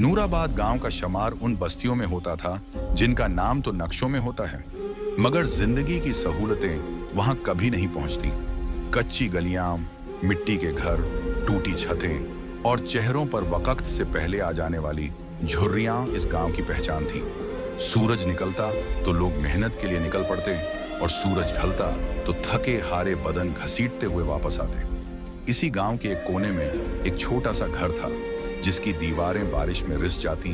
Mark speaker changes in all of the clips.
Speaker 1: नूराबाद गांव का शुमार उन बस्तियों में होता था जिनका नाम तो नक्शों में होता है, मगर जिंदगी की सहूलतें वहां कभी नहीं पहुंचती। कच्ची गलियां, मिट्टी के घर, टूटी छतें और चेहरों पर वक्त से पहले आ जाने वाली झुर्रियां इस गांव की पहचान थी। सूरज निकलता तो लोग मेहनत के लिए निकल पड़ते और सूरज ढलता तो थके हारे बदन घसीटते हुए वापस आते। इसी गांव के एक कोने में एक छोटा सा घर था जिसकी दीवारें बारिश में रिस जाती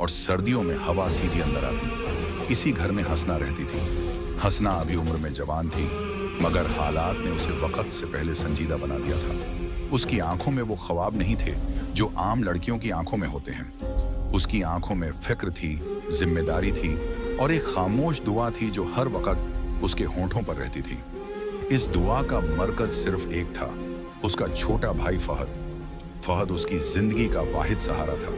Speaker 1: और सर्दियों में हवा सीधी अंदर आती। इसी घर में हंसना रहती थी। हंसना अभी उम्र में जवान थी, मगर हालात ने उसे वक्त से पहले संजीदा बना दिया था। उसकी आंखों में वो ख्वाब नहीं थे जो आम लड़कियों की आंखों में होते हैं। उसकी आंखों में फिक्र थी, जिम्मेदारी थी और एक खामोश दुआ थी जो हर वक्त उसके होंठों पर रहती थी। इस दुआ का मरकज सिर्फ एक था, उसका छोटा भाई फहद। फहद उसकी जिंदगी का वाहिद सहारा था।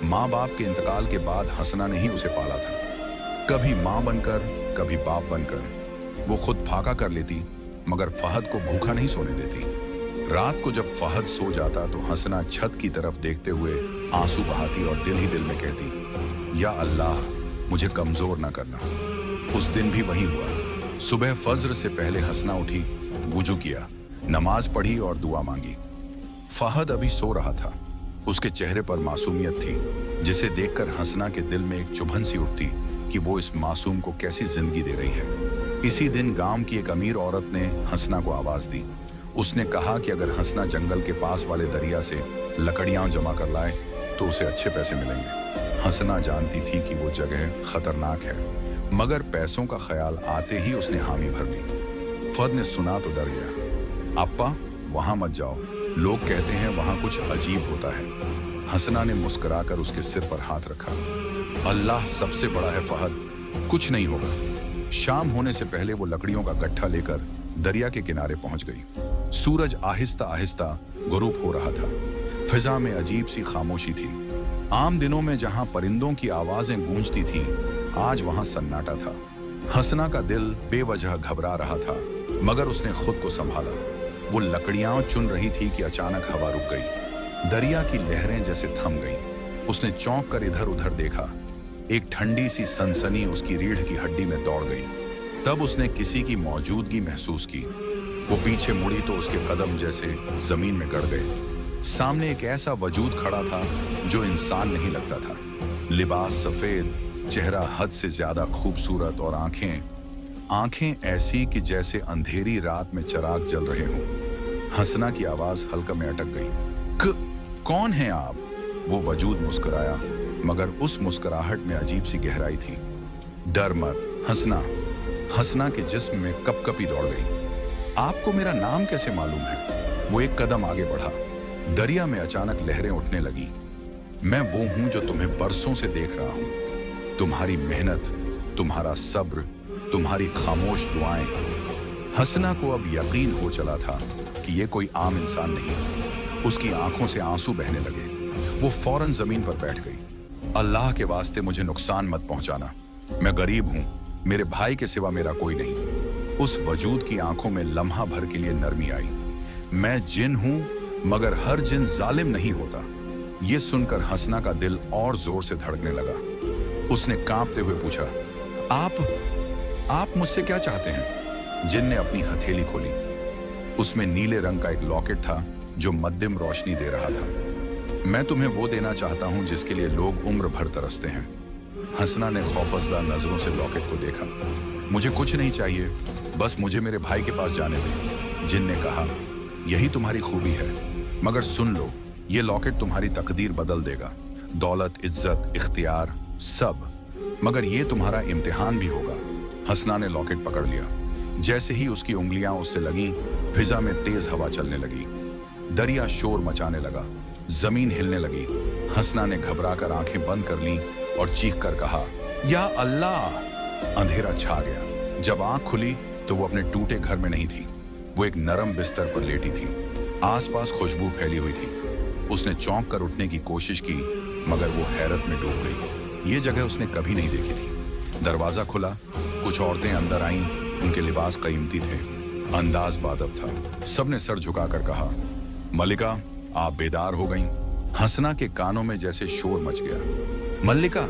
Speaker 1: माँ बाप के इंतकाल के बाद हसना ने ही उसे पाला था, कभी माँ बनकर कभी बाप बनकर। वो खुद फाका कर लेती मगर फहद को भूखा नहीं सोने देती। रात को जब फहद सो जाता तो हसना छत की तरफ देखते हुए आंसू बहाती और दिल ही दिल में कहती, या अल्लाह मुझे कमजोर ना करना। उस दिन भी वही हुआ। सुबह फज्र से पहले हसना उठी, वुजू किया, नमाज पढ़ी और दुआ मांगी। फहद अभी सो रहा था। उसके चेहरे पर मासूमियत थी जिसे देखकर हसना के दिल में एक चुभन सी उठती कि वो इस मासूम को कैसी जिंदगी दे रही है। इसी दिन गांव की एक अमीर औरत ने हसना को आवाज दी। उसने कहा कि अगर हसना जंगल के पास वाले दरिया से लकड़ियां जमा कर लाए तो उसे अच्छे पैसे मिलेंगे। हसना जानती थी कि वो जगह खतरनाक है, मगर पैसों का ख्याल आते ही उसने हामी भर ली। फहद ने सुना तो डर गया। अप्पा वहां मत जाओ, लोग कहते हैं वहां कुछ अजीब होता है। हसना ने मुस्कुराकर उसके सिर पर हाथ रखा। अल्लाह सबसे बड़ा है फहद, कुछ नहीं होगा। शाम होने से पहले वो लकड़ियों का गट्ठा लेकर दरिया के किनारे पहुंच गई। सूरज आहिस्ता आहिस्ता गुरूब हो रहा था। फिजा में अजीब सी खामोशी थी। आम दिनों में जहां परिंदों की आवाजें गूंजती थीं, आज वहां सन्नाटा था। हसना का दिल बेवजह घबरा रहा था, मगर उसने खुद को संभाला। वो लकड़ियां चुन रही थी कि अचानक हवा रुक गई। दरिया की लहरें जैसे थम गईं। उसने चौंक कर इधर उधर देखा। एक ठंडी सी सनसनी उसकी रीढ़ की हड्डी में दौड़ गई। तब उसने किसी की मौजूदगी महसूस की। वो पीछे मुड़ी तो उसके कदम जैसे जमीन में गड़ गए। सामने एक ऐसा वजूद खड़ा था जो इंसान नहीं लगता था। लिबास सफेद, चेहरा हद से ज्यादा खूबसूरत और आंखें ऐसी कि जैसे अंधेरी रात में चिराग जल रहे हों। हंसना की आवाज हल्का में अटक गई। कौन है आप? वो वजूद मुस्कुराया, मगर उस मुस्कुराहट में अजीब सी गहराई थी। डर मत हंसना। हंसना के जिस्म में कपकपी दौड़ गई। आपको मेरा नाम कैसे मालूम है? वो एक कदम आगे बढ़ा। दरिया में अचानक लहरें उठने लगी। मैं वो हूं जो तुम्हें बरसों से देख रहा हूं। तुम्हारी मेहनत, तुम्हारा सब्र, तुम्हारी खामोश दुआएं। हसना को अब यकीन हो चला था कि ये कोई आम इंसान नहीं। उसकी आंखों से आंसू बहने लगे। वो फौरन जमीन पर बैठ गई। अल्लाह के वास्ते मुझे नुकसान मत पहुंचाना। मैं गरीब हूं, मेरे भाई के सिवा मेरा कोई नहीं। उस वजूद की आंखों में लम्हा भर के लिए नरमी आई। मैं जिन हूं, मगर हर जिन जालिम नहीं होता। ये सुनकर हसना का दिल और जोर से धड़कने लगा। उसने कांपते हुए पूछा, आप मुझसे क्या चाहते हैं? जिन ने अपनी हथेली खोली। उसमें नीले रंग का एक लॉकेट था जो मध्यम रोशनी दे रहा था। मैं तुम्हें वो देना चाहता हूं जिसके लिए लोग उम्र भर तरसते हैं। हसना ने खौफजदा नजरों से लॉकेट को देखा। मुझे कुछ नहीं चाहिए, बस मुझे मेरे भाई के पास जाने दे। जिन ने कहा, यही तुम्हारी खूबी है, मगर सुन लो, ये लॉकेट तुम्हारी तकदीर बदल देगा। दौलत, इज्जत, इख्तियार, सब। मगर ये तुम्हारा इम्तिहान भी होगा। हसना ने लॉकेट पकड़ लिया। जैसे ही उसकी उंगलियां उससे लगीं, फिजा में तेज हवा चलने लगी। दरिया शोर मचाने लगा, जमीन हिलने लगी। हसना ने घबराकर आंखें बंद कर लीं और चीख कर कहा, या अल्लाह। अंधेरा छा गया। जब आंख खुली तो वो अपने टूटे घर में नहीं थी। वो एक नरम बिस्तर पर लेटी थी। आसपास खुशबू फैली हुई थी। उसने चौंक कर उठने की कोशिश की, मगर वो हैरत में डूब गई। ये जगह उसने कभी नहीं देखी थी। दरवाजा खुला, कुछ औरतें अंदर आईं। उनके लिबास कीमती थे, अंदाज बादब था। सबने सर झुकाकर कहा, मलिका आप बेदार हो गईं। हसना के कानों में जैसे शोर मच गया। मल्लिका!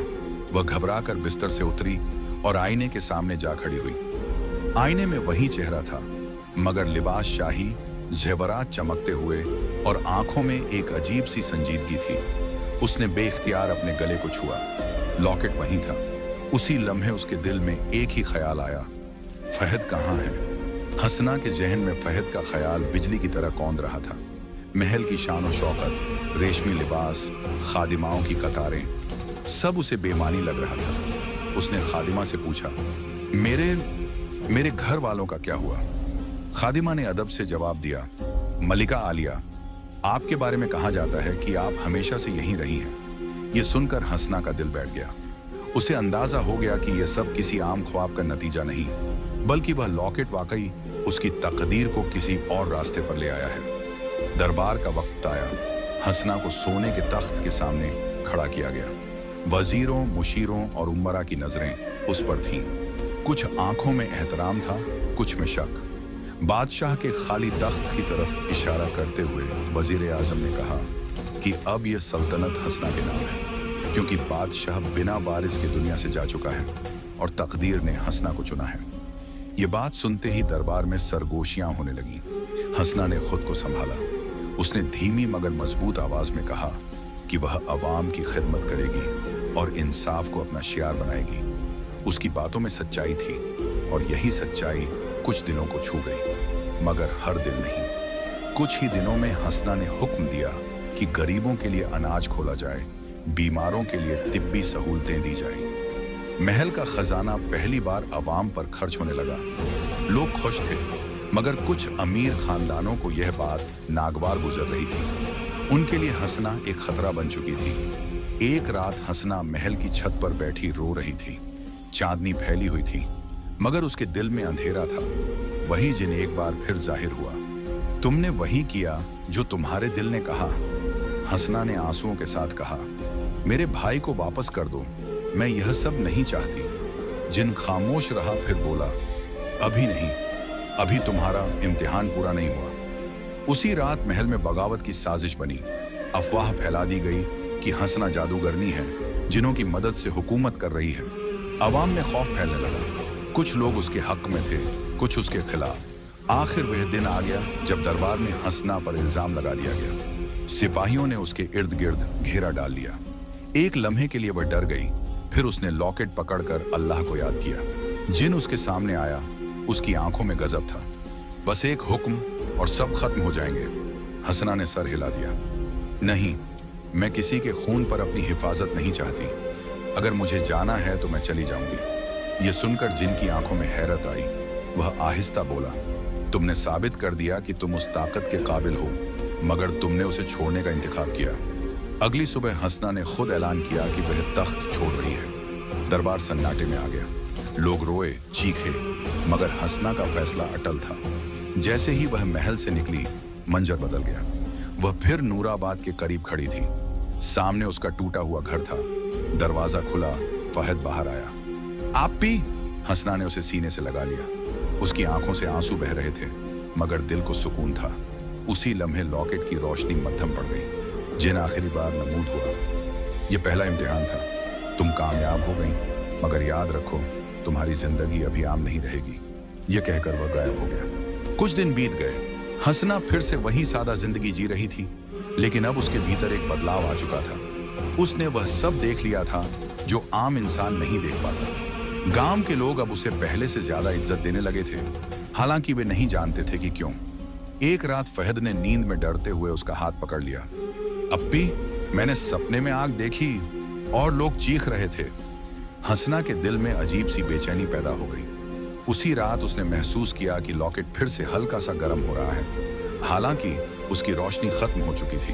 Speaker 1: वह घबराकर बिस्तर से उतरी और आईने के सामने जा खड़ी हुई। आईने में वही चेहरा था, मगर लिबास शाही, जेवरात चमकते हुए और आंखों में एक अजीब सी संजीदगी थी। उसने बेख्तियार अपने गले को छुआ। लॉकेट वहीं था। उसी लम्हे उसके दिल में एक ही ख्याल आया, फहद कहाँ है? हसना के जहन में फहद का ख्याल बिजली की तरह कौंध रहा था। महल की शान और शौकत, रेशमी लिबास, खादिमाओं की कतारें, सब उसे बेमानी लग रहा था। उसने खादिमा से पूछा, मेरे घर वालों का क्या हुआ? खादिमा ने अदब से जवाब दिया, मलिका आलिया, आपके बारे में कहा जाता है कि आप हमेशा से यहीं रही हैं। यह सुनकर हंसना का दिल बैठ गया। उसे अंदाजा हो गया कि यह सब किसी आम ख्वाब का नतीजा नहीं, बल्कि वह लॉकेट वाकई उसकी तकदीर को किसी और रास्ते पर ले आया है। दरबार का वक्त आया। हंसना को सोने के तख्त के सामने खड़ा किया गया। वजीरों, मुशीरों और उमरा की नजरें उस पर थीं। कुछ आंखों में एहतराम था, कुछ में शक। बादशाह के खाली तख्त की तरफ इशारा करते हुए वजीर आजम ने कहा कि अब यह सल्तनत हंसना के नाम है, क्योंकि बादशाह बिना वारिस की दुनिया से जा चुका है और तकदीर ने हंसना को चुना है। ये बात सुनते ही दरबार में सरगोशियां होने लगीं। हंसना ने खुद को संभाला। उसने धीमी मगर मजबूत आवाज में कहा कि वह अवाम की खिदमत करेगी और इंसाफ को अपना शियार बनाएगी। उसकी बातों में सच्चाई थी और यही सच्चाई कुछ दिनों को छू गई, मगर हर दिल नहीं। कुछ ही दिनों में हंसना ने हुक्म दिया कि गरीबों के लिए अनाज खोला जाए, बीमारों के लिए तिब्बी सहूलतें दी जाए। महल का खजाना पहली बार अवाम पर खर्च होने लगा। लोग खुश थे, मगर कुछ अमीर खानदानों को यह बात नागवार गुजर रही थी। उनके लिए हंसना एक खतरा बन चुकी थी। एक रात हंसना महल की छत पर बैठी रो रही थी। चांदनी फैली हुई थी, मगर उसके दिल में अंधेरा था। वही जिन एक बार फिर जाहिर हुआ। तुमने वही किया जो तुम्हारे दिल ने कहा। हंसना ने आंसुओं के साथ कहा, मेरे भाई को वापस कर दो, मैं यह सब नहीं चाहती। जिन खामोश रहा, फिर बोला, अभी नहीं, अभी तुम्हारा इम्तिहान पूरा नहीं हुआ। उसी रात महल में बगावत की साजिश बनी। अफवाह फैला दी गई कि हंसना जादूगरनी है, जिन्हों की मदद से हुकूमत कर रही है। अवाम में खौफ फैलने लगा। कुछ लोग उसके हक में थे, कुछ उसके खिलाफ। आखिर वह दिन आ गया जब दरबार में हंसना पर इल्जाम लगा दिया गया। सिपाहियों ने उसके इर्द गिर्द घेरा डाल लिया। एक लम्हे के लिए वह डर गई, फिर उसने लॉकेट पकड़कर अल्लाह को याद किया। जिन उसके सामने आया, उसकी आंखों में गजब था। बस एक हुक्म और सब खत्म हो जाएंगे। हंसना ने सर हिला दिया। नहीं, मैं किसी के खून पर अपनी हिफाजत नहीं चाहती। अगर मुझे जाना है तो मैं चली जाऊंगी। यह सुनकर जिनकी आंखों में हैरत आई, वह आहिस्ता बोला, तुमने साबित कर दिया कि तुम उस ताकत के काबिल हो, मगर तुमने उसे छोड़ने का इंतखाब किया। अगली सुबह हंसना ने खुद ऐलान किया कि वह तख्त छोड़ रही है। दरबार सन्नाटे में आ गया। लोग रोए, चीखे, मगर हंसना का फैसला अटल था। जैसे ही वह महल से निकली, मंजर बदल गया। वह फिर नूराबाद के करीब खड़ी थी। सामने उसका टूटा हुआ घर था। दरवाजा खुला, फहद बाहर आया। आप भी? हंसना ने उसे सीने से लगा लिया। उसकी आंखों से आंसू बह रहे थे, मगर दिल को सुकून था। उसी लम्हे लॉकेट की रोशनी मध्यम पड़ गई। जिन आखिरी बार नमूद हुआ, यह पहला इम्तिहान था। तुम कामयाब हो गई, मगर याद रखो, तुम्हारी जिंदगी अभी आम नहीं रहेगी। यह कहकर वह गायब हो गया। कुछ दिन बीत गए। हंसना फिर से वही सादा जिंदगी जी रही थी, लेकिन अब उसके भीतर एक बदलाव आ चुका था। उसने वह सब देख लिया था जो आम इंसान नहीं देख पाता। गांव के लोग अब उसे पहले से ज्यादा इज्जत देने लगे थे, हालांकि वे नहीं जानते थे कि क्यों। एक रात फहद ने नींद में डरते हुए उसका हाथ पकड़ लिया। अप्पी, मैंने सपने में आग देखी और लोग चीख रहे थे। हंसना के दिल में अजीब सी बेचैनी पैदा हो गई। उसी रात उसने महसूस किया कि लॉकेट फिर से हल्का सा गर्म हो रहा है, हालांकि उसकी रोशनी खत्म हो चुकी थी।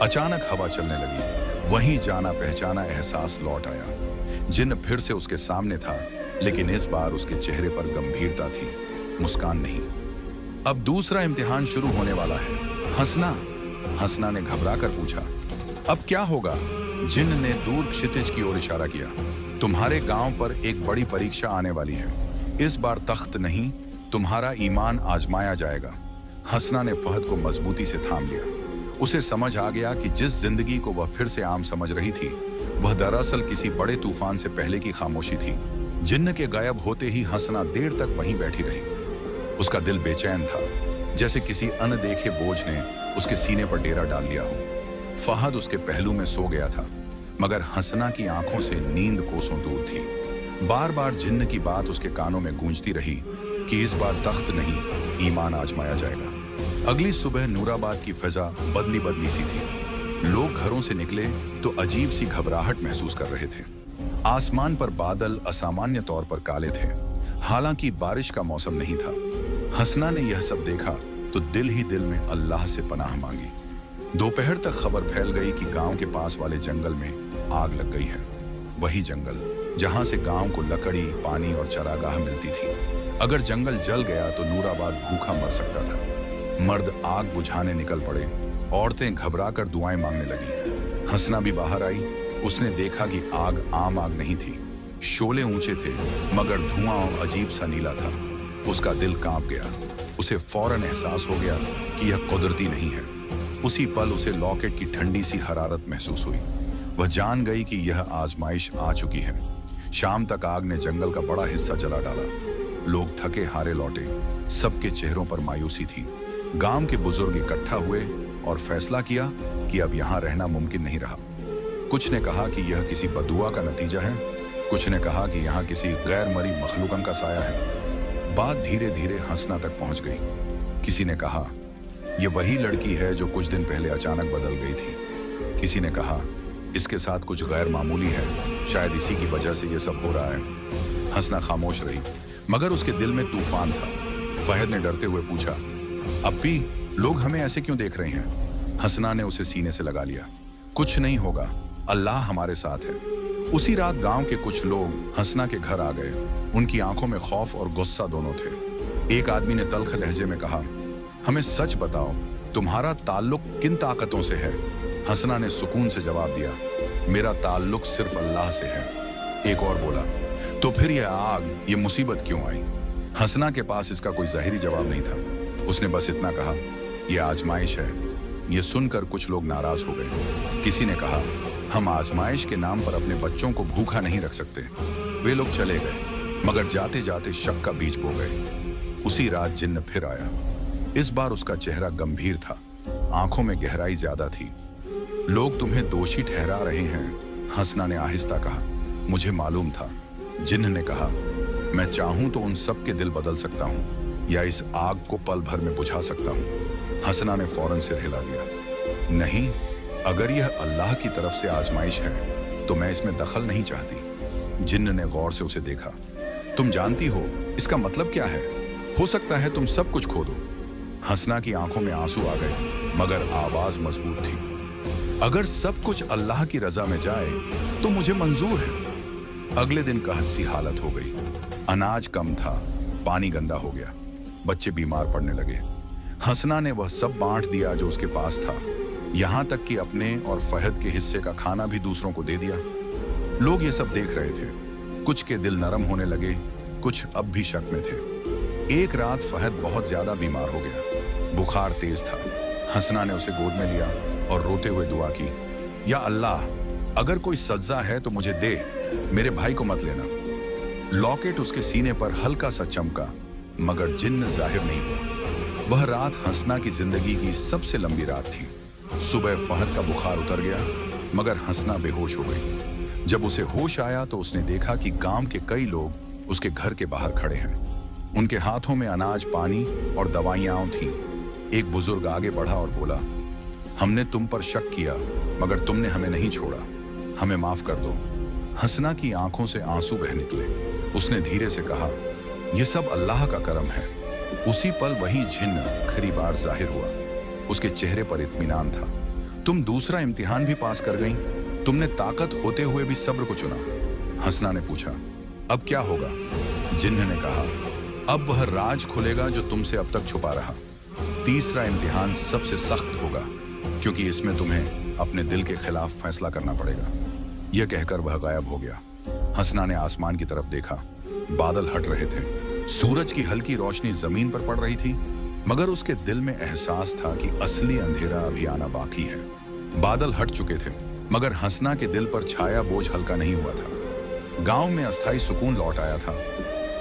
Speaker 1: अचानक हवा चलने लगी। वहीं जाना पहचाना एहसास लौट आया। जिन्न फिर से उसके सामने था, लेकिन इस बार उसके चेहरे पर गंभीरता थी, मुस्कान नहीं। अब दूसरा इम्तिहान शुरू होने वाला है। हंसना ने घबरा कर पूछा, अब क्या होगा? जिन्न ने दूर क्षितिज की ओर इशारा किया। तुम्हारे गांव पर एक बड़ी परीक्षा आने वाली है। इस बार तख्त नहीं, तुम्हारा ईमान आजमाया जाएगा। हंसना ने फहद को मजबूती से थाम लिया। उसे समझ आ गया कि जिस जिंदगी को वह फिर से आम समझ रही थी, वह दरअसल किसी बड़े तूफान से पहले की खामोशी थी। जिन्न के गायब होते ही हंसना देर तक वहीं बैठी रही। उसका दिल बेचैन था, जैसे किसी अनदेखे बोझ ने उसके सीने पर डेरा डाल लिया हो। फहद उसके पहलू में सो गया था, मगर हंसना की आंखों से नींद कोसों दूर थी। बार बार जिन्न की बात उसके कानों में गूंजती रही कि इस बार तख्त नहीं, ईमान आजमाया जाएगा। अगली सुबह नूराबाद की फिजा बदली बदली सी थी। लोग घरों से निकले तो अजीब सी घबराहट महसूस कर रहे थे। आसमान पर बादल असामान्य तौर पर काले थे, हालांकि बारिश का मौसम नहीं था। हंसना ने यह सब देखा तो दिल ही दिल में अल्लाह से पनाह मांगी। दोपहर तक खबर फैल गई कि गांव के पास वाले जंगल में आग लग गई है। वही जंगल जहां से गांव को लकड़ी, पानी और चरागाह मिलती थी। अगर जंगल जल गया तो नूराबाद भूखा मर सकता था। मर्द आग बुझाने निकल पड़े, औरतें घबराकर दुआएं मांगने लगी। हंसना भी बाहर आई। उसने देखा कि आग आम आग नहीं थी, शोले ऊंचे थे, मगर धुआं और अजीब सा नीला था। उसका दिल कांप गया। उसे फौरन एहसास हो गया कि यह कुदरती नहीं है। उसी पल उसे लॉकेट की ठंडी सी हरारत महसूस हुई। वह जान गई कि यह आजमाइश आ चुकी है। शाम तक आग ने जंगल का बड़ा हिस्सा जला डाला। लोग थके हारे लौटे, सबके चेहरों पर मायूसी थी। गांव के बुजुर्ग इकट्ठा हुए और फैसला किया कि अब यहाँ रहना मुमकिन नहीं रहा। कुछ ने कहा कि यह किसी बदुआ का नतीजा है, कुछ ने कहा कि यहाँ किसी गैर मरी मखलूकन का साया है। बात धीरे धीरे हंसना तक पहुंच गई। किसी ने कहा यह वही लड़की है जो कुछ दिन पहले अचानक बदल गई थी। किसी ने कहा इसके साथ कुछ गैर मामूली है, शायद इसी की वजह से यह सब हो रहा है। हंसना खामोश रही, मगर उसके दिल में तूफान था। फहद ने डरते हुए पूछा, अप्पी, लोग हमें ऐसे क्यों देख रहे हैं? हंसना ने उसे सीने से लगा लिया। कुछ नहीं होगा, अल्लाह हमारे साथ है। उसी रात गांव के कुछ लोग हंसना के घर आ गए। उनकी आंखों में खौफ और गुस्सा दोनों थे। एक आदमी ने तल्ख लहजे में कहा, हमें सच बताओ, तुम्हारा ताल्लुक किन ताकतों से है? हंसना ने सुकून से जवाब दिया, मेरा ताल्लुक सिर्फ अल्लाह से है। एक और बोला, तो फिर यह आग, ये मुसीबत क्यों आई? हंसना के पास इसका कोई ज़ाहिरी जवाब नहीं था। उसने बस इतना कहा, यह आजमाइश है। यह सुनकर कुछ लोग नाराज हो गए। किसी ने कहा, हम आजमाइश के नाम पर अपने बच्चों को भूखा नहीं रख सकते। वे लोग चले गए, मगर जाते जाते शक का बीज बो गए। उसी रात जिन्न फिर आया। इस बार उसका चेहरा गंभीर था, आंखों में गहराई ज्यादा थी। लोग तुम्हें दोषी ठहरा रहे हैं, हंसना ने आहिस्ता कहा। मुझे मालूम था। जिन्न ने कहा, मैं चाहूं तो उन सब के दिल बदल सकता हूं, या इस आग को पल भर में बुझा सकता हूं। हंसना ने फौरन सिर हिला दिया। नहीं, अगर यह अल्लाह की तरफ से आजमाइश है तो मैं इसमें दखल नहीं चाहती। जिन्न ने गौर से उसे देखा। तुम जानती हो इसका मतलब क्या है? हो सकता है तुम सब कुछ खो दो। हंसना की आंखों में आंसू आ गए, मगर आवाज मजबूत थी। अगर सब कुछ अल्लाह की रजा में जाए तो मुझे मंजूर है। अगले दिन कहत सी हालत हो गई। अनाज कम था, पानी गंदा हो गया, बच्चे बीमार पड़ने लगे। हंसना ने वह सब बांट दिया जो उसके पास था, यहां तक कि अपने और फहद के हिस्से का खाना भी दूसरों को दे दिया। लोग ये सब देख रहे थे। कुछ के दिल नरम होने लगे, कुछ अब भी शक में थे। एक रात फहद बहुत ज्यादा बीमार हो गया, बुखार तेज था। हंसना ने उसे गोद में लिया और रोते हुए दुआ की, या अल्लाह, अगर कोई सज्जा है तो मुझे दे, मेरे भाई को मत लेना। लॉकेट उसके सीने पर हल्का सा चमका, मगर जिन्न जाहिर नहीं हुआ। वह रात हंसना की जिंदगी की सबसे लंबी रात थी। सुबह फहद का बुखार उतर गया, मगर हंसना बेहोश हो गई। जब उसे होश आया तो उसने देखा कि गांव के कई लोग उसके घर के बाहर खड़े हैं। उनके हाथों में अनाज, पानी और दवाइयां थीं। एक बुजुर्ग आगे बढ़ा और बोला, हमने तुम पर शक किया, मगर तुमने हमें नहीं छोड़ा। हमें माफ कर दो। हंसना की आंखों से आंसू बह निकले। उसने धीरे से कहा, यह सब अल्लाह का करम है। उसी पल वही जिन्न आखिरी बार जाहिर हुआ। उसके चेहरे पर इत्मीनान था। तुम दूसरा इम्तिहान भी पास कर गई। तुमने ताकत होते हुए भी सब्र को चुना। हंसना ने पूछा, अब क्या होगा? जिन्न ने कहा, अब वह राज खुलेगा जो तुमसे अब तक छुपा रहा। तीसरा इम्तिहान सबसे सख्त होगा, क्योंकि इसमें तुम्हें अपने दिल के खिलाफ फैसला करना पड़ेगा। यह कहकर वह गायब हो गया। हंसना ने आसमान की तरफ देखा। बादल हट रहे थे। सूरज की हल्की रोशनी जमीन पर पड़ रही थी। मगर उसके दिल में एहसास था कि असली अंधेरा अभी आना बाकी है। बादल हट चुके थे, मगर हंसना के दिल पर छाया बोझ हल्का नहीं हुआ था। गांव में अस्थायी सुकून लौट आया था,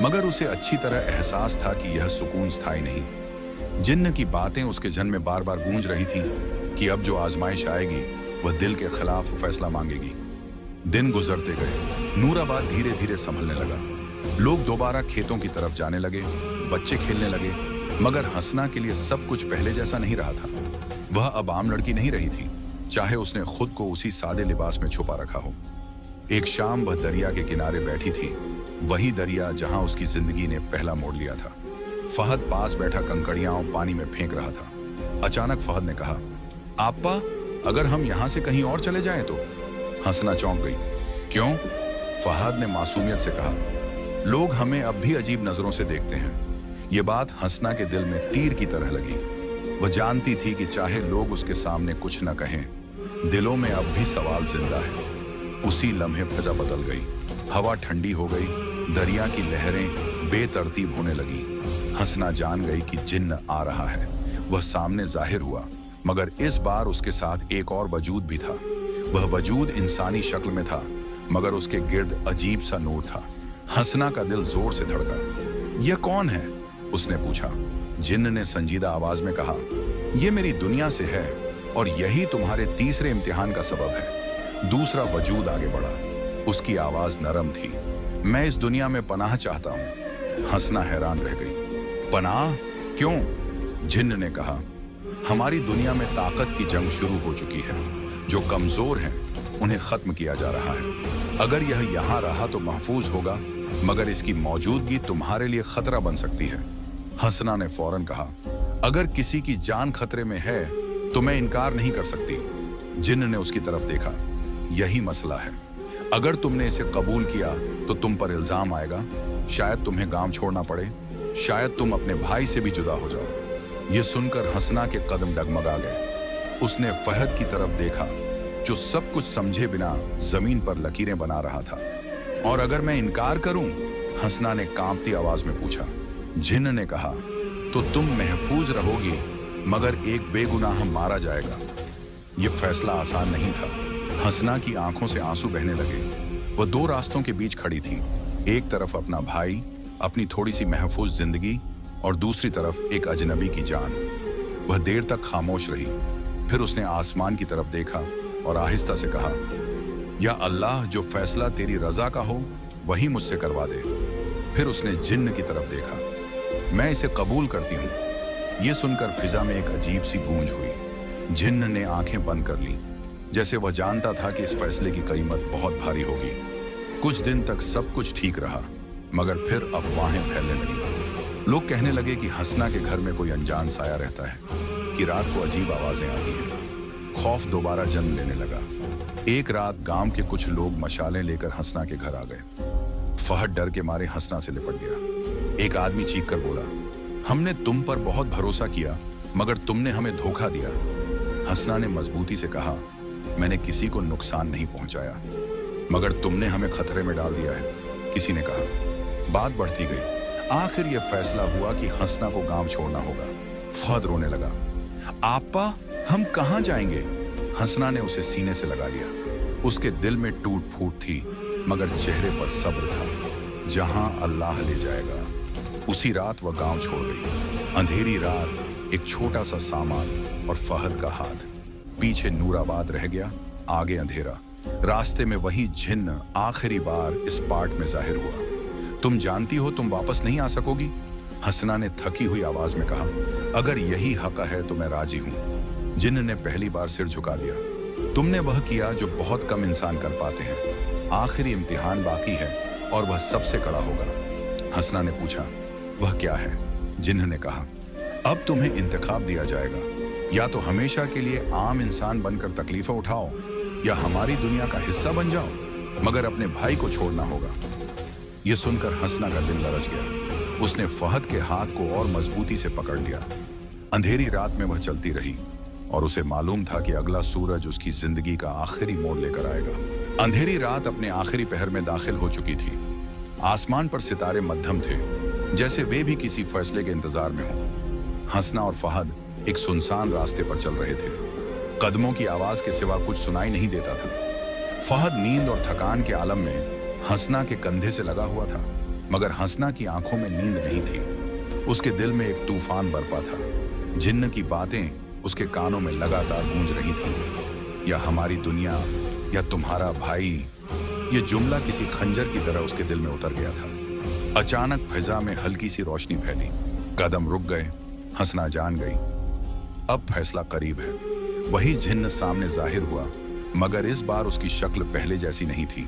Speaker 1: मगर उसे अच्छी तरह एहसास था कि यह सुकून स्थायी नहीं। जिन्न की बातें उसके जन में बार बार गूंज रही थीं कि अब जो आजमाइश आएगी वह दिल के खिलाफ फैसला मांगेगी। दिन गुजरते गए, नूराबाद धीरे धीरे संभलने लगा। लोग दोबारा खेतों की तरफ जाने लगे, बच्चे खेलने लगे, मगर हंसना के लिए सब कुछ पहले जैसा नहीं रहा था। वह अब आम लड़की नहीं रही थी, चाहे उसने खुद को उसी सादे लिबास में छुपा रखा हो। एक शाम वह दरिया के किनारे बैठी थी, वही दरिया जहां उसकी जिंदगी ने पहला मोड़ लिया था। फहद पास बैठा कंकड़ियां पानी में फेंक रहा था। अचानक फहद ने कहा, आपा, अगर हम यहां से कहीं और चले जाएं तो? हंसना चौंक गई। क्यों? फहद ने मासूमियत से कहा, लोग हमें अब भी अजीब नजरों से देखते हैं। ये बात हंसना के दिल में तीर की तरह लगी। वह जानती थी कि चाहे लोग उसके सामने कुछ न कहें, दिलों में अब भी सवाल जिंदा है। उसी लम्हे फजा बदल गई। हवा ठंडी हो गई, दरिया की लहरें बेतरतीब होने लगी। हंसना जान गई कि जिन्न आ रहा है। वह सामने जाहिर हुआ, मगर इस बार उसके साथ एक और वजूद भी था। वह वजूद इंसानी शक्ल में था, मगर उसके गिर्द अजीब सा नूर था। हंसना का दिल जोर से धड़का। यह कौन है? उसने पूछा। जिन्न ने संजीदा आवाज में कहा, यह मेरी दुनिया से है और यही तुम्हारे तीसरे इम्तिहान का सबब है। दूसरा वजूद आगे बढ़ा। उसकी आवाज नरम थी। मैं इस दुनिया में पनाह चाहता हूं। हंसना हैरान रह गई। पनाह? क्यों? जिन्न ने कहा, हमारी दुनिया में ताकत की जंग शुरू हो चुकी है। जो कमजोर हैं उन्हें खत्म किया जा रहा है। अगर यह यहां रहा तो महफूज होगा, मगर इसकी मौजूदगी तुम्हारे लिए खतरा बन सकती है। हंसना ने फौरन कहा, अगर किसी की जान खतरे में है तो मैं इनकार नहीं कर सकती। जिन्न ने उसकी तरफ देखा। यही मसला है। अगर तुमने इसे कबूल किया तो तुम पर इल्जाम आएगा, शायद तुम्हें गांव छोड़ना पड़े, शायद तुम अपने भाई से भी जुदा हो जाओ। यह सुनकर हंसना के कदम डगमगा गए। उसने फहद की तरफ देखा, जो सब कुछ समझे बिना जमीन पर लकीरें बना रहा था। और अगर मैं इनकार करूं? हंसना ने कांपती आवाज में पूछा। जिन्न ने कहा, तो तुम महफूज रहोगी, मगर एक बेगुनाह मारा जाएगा। यह फैसला आसान नहीं था। हंसना की आंखों से आंसू बहने लगे। वह दो रास्तों के बीच खड़ी थी। एक तरफ अपना भाई, अपनी थोड़ी सी महफूज जिंदगी, और दूसरी तरफ एक अजनबी की जान। वह देर तक खामोश रही। फिर उसने आसमान की तरफ देखा और आहिस्ता से कहा, या अल्लाह, जो फैसला तेरी रजा का हो वही मुझसे करवा दे। फिर उसने जिन्न की तरफ देखा। मैं इसे कबूल करती हूँ। यह सुनकर फिजा में एक अजीब सी गूंज हुई। जिन्न ने आंखें बंद कर ली, जैसे वह जानता था कि इस फैसले की कीमत बहुत भारी होगी। कुछ दिन तक सब कुछ ठीक रहा, मगर फिर अफवाहें फैलने लगी। लोग कहने लगे कि हंसना के घर में कोई अनजान साया रहता है, कि रात को अजीब आवाजें आती हैं। खौफ दोबारा जन्म लेने लगा। एक रात गांव के कुछ लोग मशालें लेकर हंसना के घर आ गए। फहद डर के मारे हंसना से लिपट गया। एक आदमी चीख कर बोला, हमने तुम पर बहुत भरोसा किया, मगर तुमने हमें धोखा दिया। हंसना ने मजबूती से कहा, मैंने किसी को नुकसान नहीं पहुंचाया, मगर तुमने हमें खतरे में डाल दिया है। किसी ने कहा। बात बढ़ती गई। आखिर यह फैसला हुआ कि हंसना को गांव छोड़ना होगा। फहद रोने लगा। आपा, हम कहां जाएंगे? हंसना ने उसे सीने से लगा लिया। उसके दिल में टूट फूट थी, मगर चेहरे पर सब्र था। जहां अल्लाह ले जाएगा। उसी रात वह गांव छोड़ गई। अंधेरी रात, एक छोटा सा सामान और फहद का हाथ। पीछे नूराबाद रह गया, आगे अंधेरा। रास्ते में वही जिन्न आखिरी बार इस पार्ट में जाहिर हुआ। तुम जानती हो तुम वापस नहीं आ सकोगी? हंसना ने थकी हुई आवाज में कहा। अगर यही हक है तो मैं राजी हूं। जिन्न ने पहली बार सिर झुका दिया। तुमने वह किया जो बहुत कम इंसान कर पाते हैं। आखिरी इम्तिहान बाकी है और वह सबसे कड़ा होगा। हंसना ने पूछा, वह क्या है? जिन्न ने कहा, अब तुम्हें इंतखाब दिया जाएगा। या तो हमेशा के लिए आम इंसान बनकर तकलीफें उठाओ, या हमारी दुनिया का हिस्सा बन जाओ, मगर अपने भाई को छोड़ना होगा। यह सुनकर हंसना का दिल लरज गया। उसने फहद के हाथ को और मजबूती से पकड़ लिया। अंधेरी रात में वह चलती रही और उसे मालूम था कि अगला सूरज उसकी जिंदगी का आखिरी मोड़ लेकर आएगा। अंधेरी रात अपने आखिरी पहर में दाखिल हो चुकी थी। आसमान पर सितारे मध्यम थे, जैसे वे भी किसी फैसले के इंतजार में हों। हंसना और फहद एक सुनसान रास्ते पर चल रहे थे। कदमों की आवाज के सिवा कुछ सुनाई नहीं देता था। फहद नींद और थकान के आलम में हंसना के कंधे से लगा हुआ था, मगर हंसना की आंखों में नींद नहीं थी। उसके दिल में एक तूफान बरपा था। जिन्न की बातें उसके कानों में लगातार गूंज रही थी। या हमारी दुनिया, या तुम्हारा भाई। ये जुमला किसी खंजर की तरह उसके दिल में उतर गया था। अचानक फिजा में हल्की सी रोशनी फैली। कदम रुक गए। हंसना जान गई, अब फैसला करीब है। वही जिन्न सामने जाहिर हुआ, मगर इस बार उसकी शक्ल पहले जैसी नहीं थी।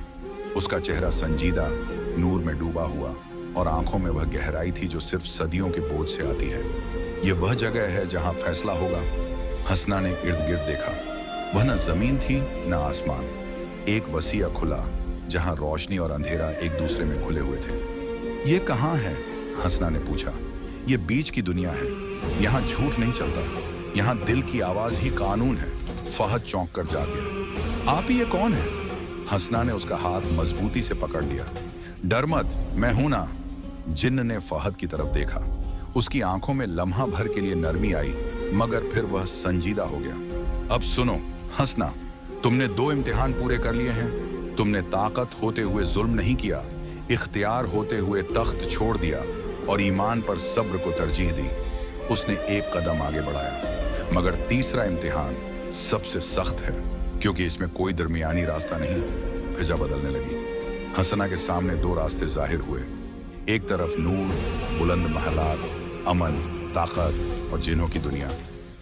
Speaker 1: उसका चेहरा संजीदा, नूर में डूबा हुआ, और आंखों में वह गहराई थी जो सिर्फ सदियों के बोझ से आती है। ये वह जगह है जहां फैसला होगा। हंसना ने इर्द गिर्द देखा। वह न जमीन थी न आसमान, एक वसीया खुला जहां रोशनी और अंधेरा एक दूसरे में घुले हुए थे। ये कहाँ है? हंसना ने पूछा। ये बीच की दुनिया है। यहाँ झूठ नहीं चलता, यहाँ दिल की आवाज ही कानून है। फहद चौंक कर जाग गया। आप ये कौन है? हंसना ने उसका हाथ मजबूती से पकड़ लिया। डर मत, मैं हूं ना। जिन्न ने फहद की तरफ देखा। उसकी आंखों में लम्हा भर के लिए नरमी आई, मगर फिर वह संजीदा हो गया। अब सुनो हंसना, तुमने 2 इम्तिहान पूरे कर लिए हैं। तुमने ताकत होते हुए जुल्म नहीं किया, इख्तियार होते हुए तख्त छोड़ दिया, और ईमान पर सब्र को तरजीह दी। उसने एक कदम आगे बढ़ाया, मगर तीसरा इम्तिहान सबसे सख्त है, क्योंकि इसमें कोई दरमियानी रास्ता नहीं। फिजा बदलने लगी। हंसना के सामने 2 रास्ते जाहिर हुए। एक तरफ नूर, बुलंद महलात, अमन, ताकत और जिन्हों की दुनिया।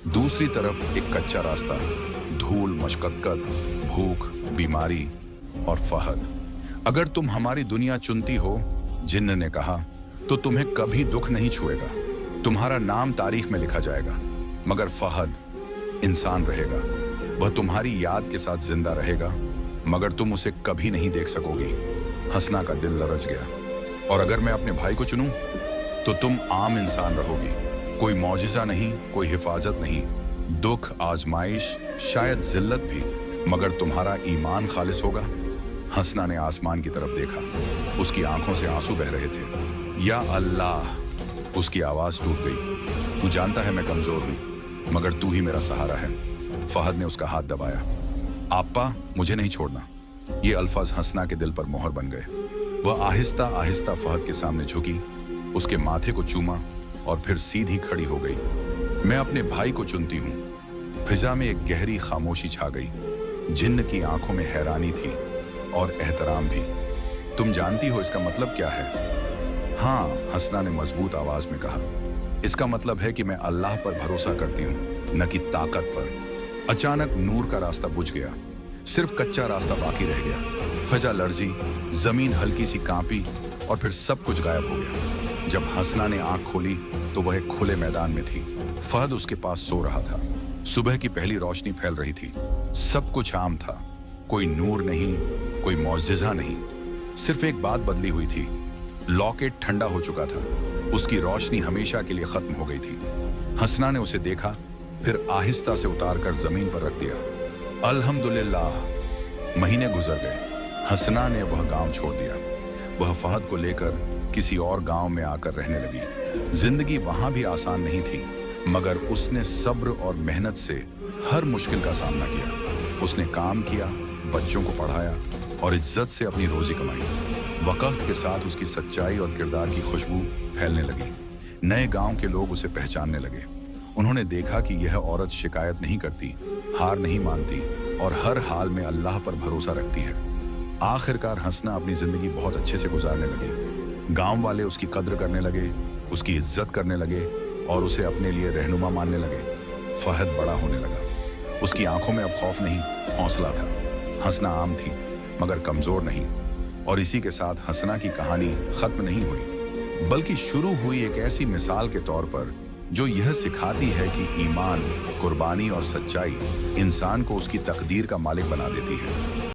Speaker 1: दूसरी तरफ एक कच्चा रास्ता, धूल, मशक्कत, भूख, बीमारी और फहद। अगर तुम हमारी दुनिया चुनती हो, जिन्न ने कहा, तो तुम्हें कभी दुख नहीं छुएगा। तुम्हारा नाम तारीख में लिखा जाएगा, मगर फहद इंसान रहेगा। वह तुम्हारी याद के साथ जिंदा रहेगा, मगर तुम उसे कभी नहीं देख सकोगी। हंसना का दिल लरज गया। और अगर मैं अपने भाई को चुनूं, तो तुम आम इंसान रहोगी। कोई मौजिजा नहीं, कोई हिफाजत नहीं, दुख, आजमाइश, शायद जिल्लत भी, मगर तुम्हारा ईमान खालिस होगा। हंसना ने आसमान की तरफ देखा। उसकी आंखों से आंसू बह रहे थे। या अल्लाह, उसकी आवाज टूट गई। तू जानता है मैं कमजोर हूं, मगर तू ही मेरा सहारा है। फहद ने उसका हाथ दबाया। आपा, मुझे नहीं छोड़ना। ये अल्फाज हंसना के दिल पर मोहर बन गए। वह आहिस्ता आहिस्ता फहद के सामने झुकी, उसके माथे को चूमा, और फिर सीधी खड़ी हो गई। मैं अपने भाई को चुनती हूँ। फिजा में एक गहरी खामोशी छा गई। जिन्न की आंखों में हैरानी थी और एहतराम भी। तुम जानती हो इसका मतलब क्या है? हाँ, हंसना ने मजबूत आवाज में कहा। इसका मतलब है कि मैं अल्लाह पर भरोसा करती हूँ, न कि ताकत पर। अचानक नूर का रास्ता बुझ गया। सिर्फ कच्चा रास्ता बाकी रह गया। फजा लर्जी, जमीन हल्की सी कांपी, और फिर सब कुछ गायब हो गया। जब हंसना ने आंख खोली, तो वह एक खुले मैदान में थी। फहद उसके पास सो रहा था। सुबह की पहली रोशनी फैल रही थी। सब कुछ आम था। कोई नूर नहीं, कोई मौजिज़ा नहीं। सिर्फ एक बात बदली हुई थी। लॉकेट ठंडा हो चुका था। उसकी रोशनी हमेशा के लिए खत्म हो गई थी। हंसना ने उसे देखा, फिर आहिस्ता से उतार कर जमीन पर रख दिया। अल्हम्दुलिल्लाह। महीने गुजर गए। हंसना ने वह गांव छोड़ दिया। वह फहद को लेकर किसी और गांव में आकर रहने लगी। जिंदगी वहां भी आसान नहीं थी, मगर उसने सब्र और मेहनत से हर मुश्किल का सामना किया। उसने काम किया, बच्चों को पढ़ाया, और इज्जत से अपनी रोजी कमाई। वक्त के साथ उसकी सच्चाई और किरदार की खुशबू फैलने लगी। नए गांव के लोग उसे पहचानने लगे। उन्होंने देखा कि यह औरत शिकायत नहीं करती, हार नहीं मानती, और हर हाल में अल्लाह पर भरोसा रखती है। आखिरकार हंसना अपनी जिंदगी बहुत अच्छे से गुजारने लगी। गांव वाले उसकी कद्र करने लगे, उसकी इज्जत करने लगे, और उसे अपने लिए रहनुमा मानने लगे। फहद बड़ा होने लगा। उसकी आंखों में अब खौफ नहीं, हौसला था। हंसना आम थी, मगर कमजोर नहीं। और इसी के साथ हंसना की कहानी खत्म नहीं हुई, बल्कि शुरू हुई एक ऐसी मिसाल के तौर पर जो यह सिखाती है कि ईमान, कुर्बानी और सच्चाई इंसान को उसकी तकदीर का मालिक बना देती है।